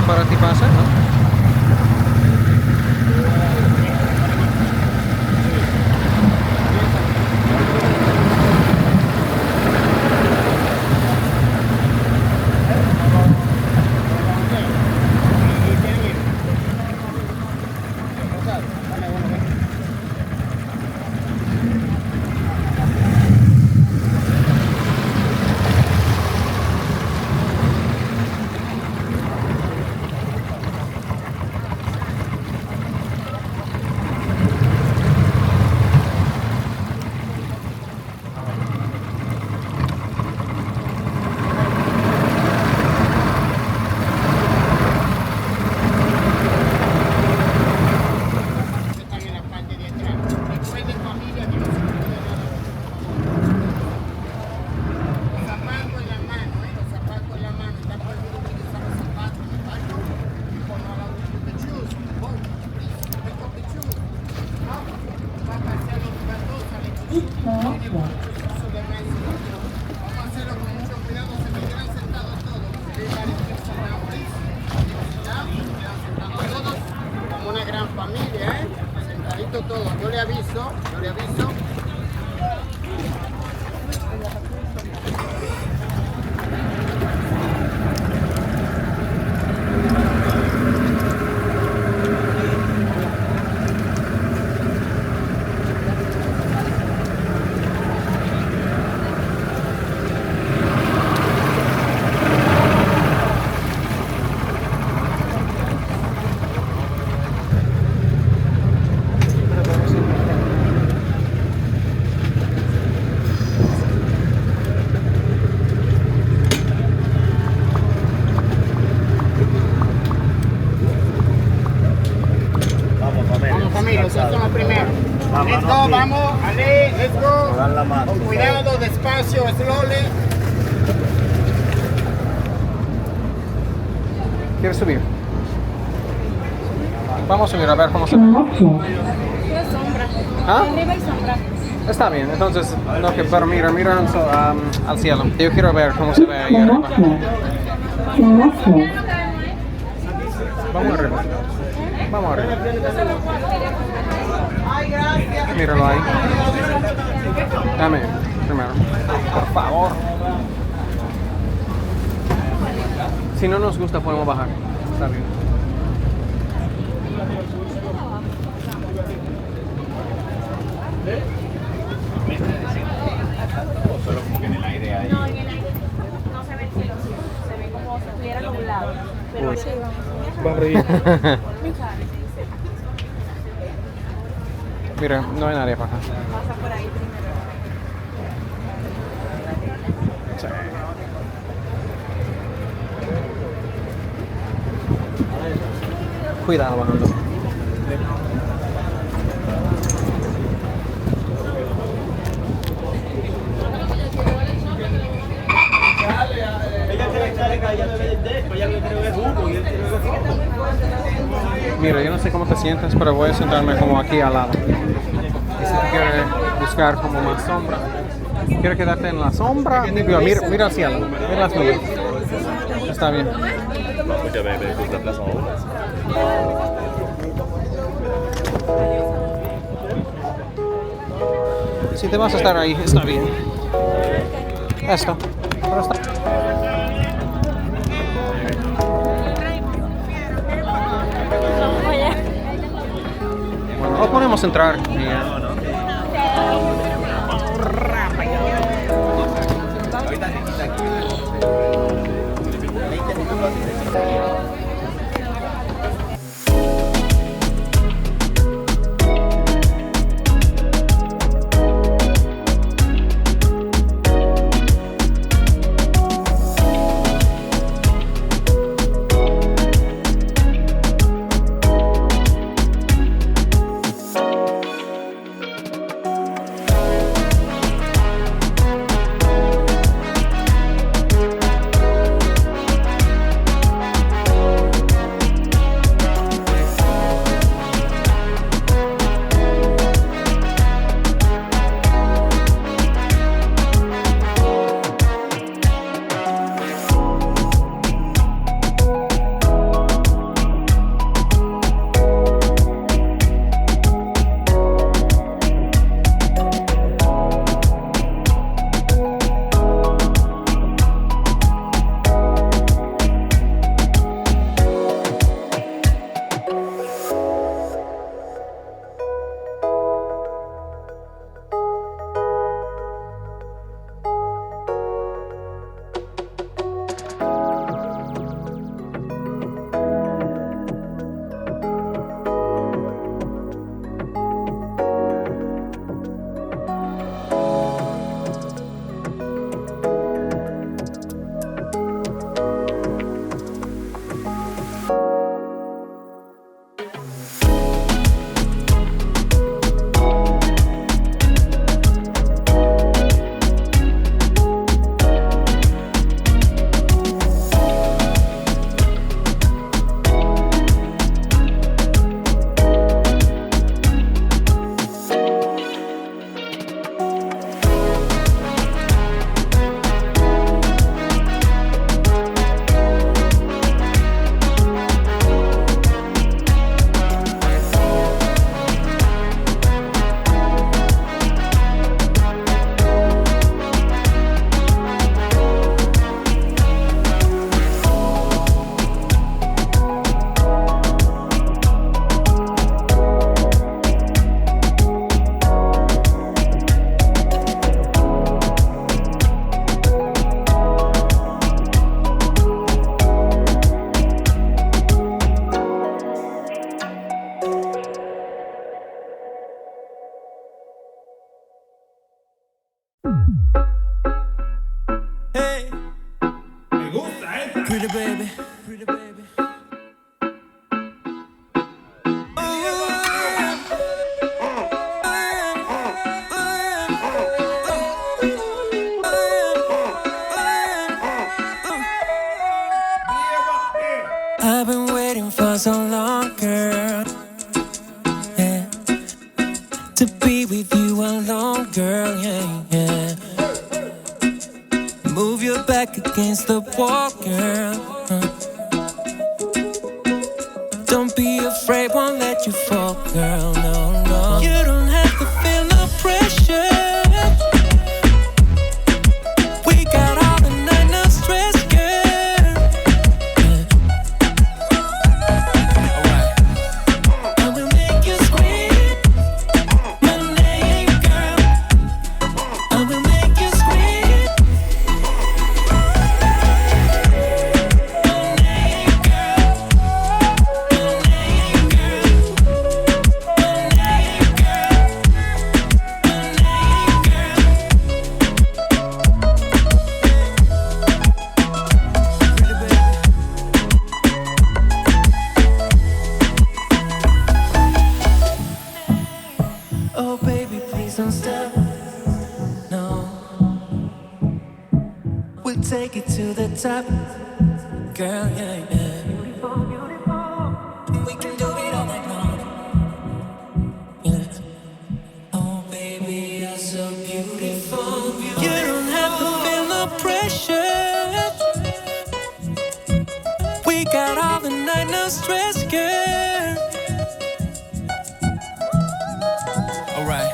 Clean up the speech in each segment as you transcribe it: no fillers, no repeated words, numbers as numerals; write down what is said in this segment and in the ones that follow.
para ti para hacer, ¿no? Como una gran familia, ¿eh? Sentadito todo. Yo le aviso. Somos primero. Let's go, vamos, Ale, let's go. Con cuidado, despacio, slowly. ¿Quieres subir? Vamos a subir a ver cómo se ve. Sombra. ¿Ah? Arriba hay sombra. Está bien, entonces, no, que, pero mira al cielo. Yo quiero ver cómo se ve ahí arriba. Vamos arriba. Vamos arriba. Míralo ahí. Dame primero. Por favor. Si no nos gusta, podemos bajar. Está bien. Solo como que en el aire ahí. No, en el aire no se ve el cielo, se ve como si estuviera nublado. Pero Uy. sí, Va a reír. Mira, no hay nadie para acá. pasa por ahí primero. Sí. Cuidado bajando. Mira, yo no sé cómo te sientes, pero voy a sentarme como aquí al lado. Y si tú quieres buscar como más sombra, ¿quieres quedarte en la sombra? Mira al cielo, mira las nubes. Está bien. Vamos a ver Punta Cana. Si te vas a estar ahí, está bien. Esto. Pero está. Bueno, o podemos entrar. baby. I've been waiting for so long, girl, yeah, to be with you alone, girl, yeah, yeah. Move your back against the wall, girl. Don't be afraid, won't let you fall, girl, no, no. You don't have to feel no pressure. We got all the night, no stress, girl. Oh baby, please don't stop, no. We'll take it to the top, girl, yeah, yeah. Beautiful, beautiful. We can do it all night long, yeah. Oh baby, you're so beautiful, beautiful. You don't have to feel no pressure. We got all the night, no stress, girl. Alright.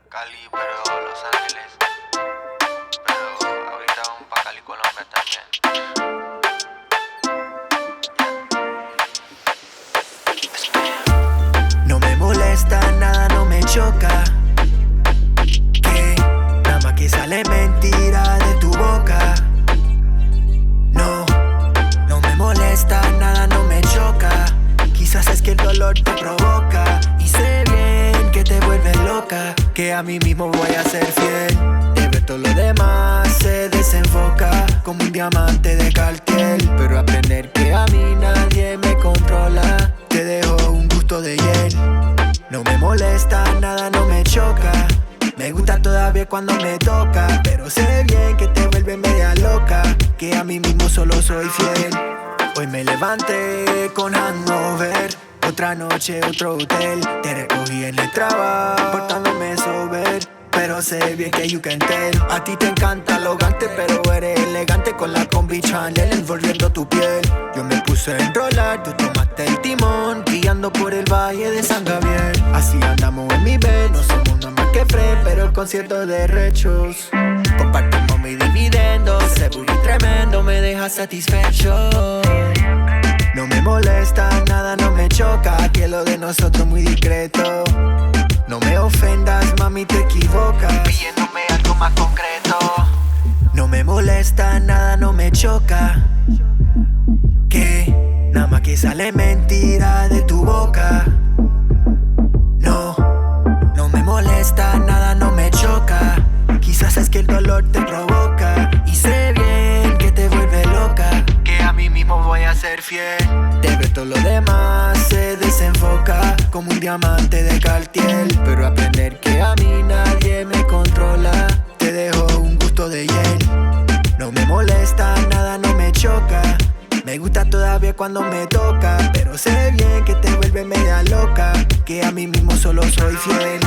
Cali, pero Los Ángeles. Pero ahorita vamos pa' Cali, Colombia también. No me molesta nada, no me choca. Que nada más que sale mentira de tu boca. No, no me molesta nada, no me choca. Quizás es que el dolor te provoca. Y sé bien que te vuelve loca, que a mí mismo voy a ser fiel. De ver todo lo demás se desenfoca como un diamante de Cartier. Pero aprender que a mí nadie me controla te dejo un gusto de hiel. No me molesta nada, no me choca. Me gusta todavía cuando me toca, pero sé bien que te vuelve media loca, que a mí mismo solo soy fiel. Hoy me levanté con hangover, otra noche, otro hotel. Te recogí en el trabajo, portándome sober, pero sé bien que you can tell. A ti te encanta lo gante, pero eres elegante con la combi Chanel envolviendo tu piel. Yo me puse a enrolar, tú tomaste el timón, guiando por el valle de San Gabriel. Así andamos en mi bed, no somos nada más que friends, pero con ciertos derechos. Compartimos mi dividendo, seguro y tremendo, me deja satisfecho. No me molesta nada, no me choca, que lo de nosotros muy discreto. No me ofendas, mami, te equivocas, pidiéndome algo más concreto. No me molesta nada, no me choca, que nada más que sale mentira de tu boca. No, no me molesta nada, no me choca. Quizás es que el dolor te provoca, y sé bien que te vuelve loca, que a mí mismo voy a ser fiel. De ver todo lo demás se desenfoca como un diamante de Cartier. Pero aprender que a mí nadie me controla, te dejo un gusto de hiel. No me molesta, nada no me choca. Me gusta todavía cuando me toca, pero sé bien que te vuelve media loca, que a mí mismo solo soy fiel.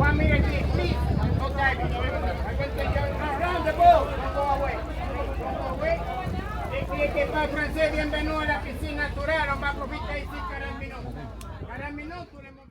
1 minute, please. No time. I will take you around the boat. Don't go away. Don't go away. Explique para francés, bienvenido a la piscina natural. On va profiter ici 40 minutes. 40 minutes, tout le monde.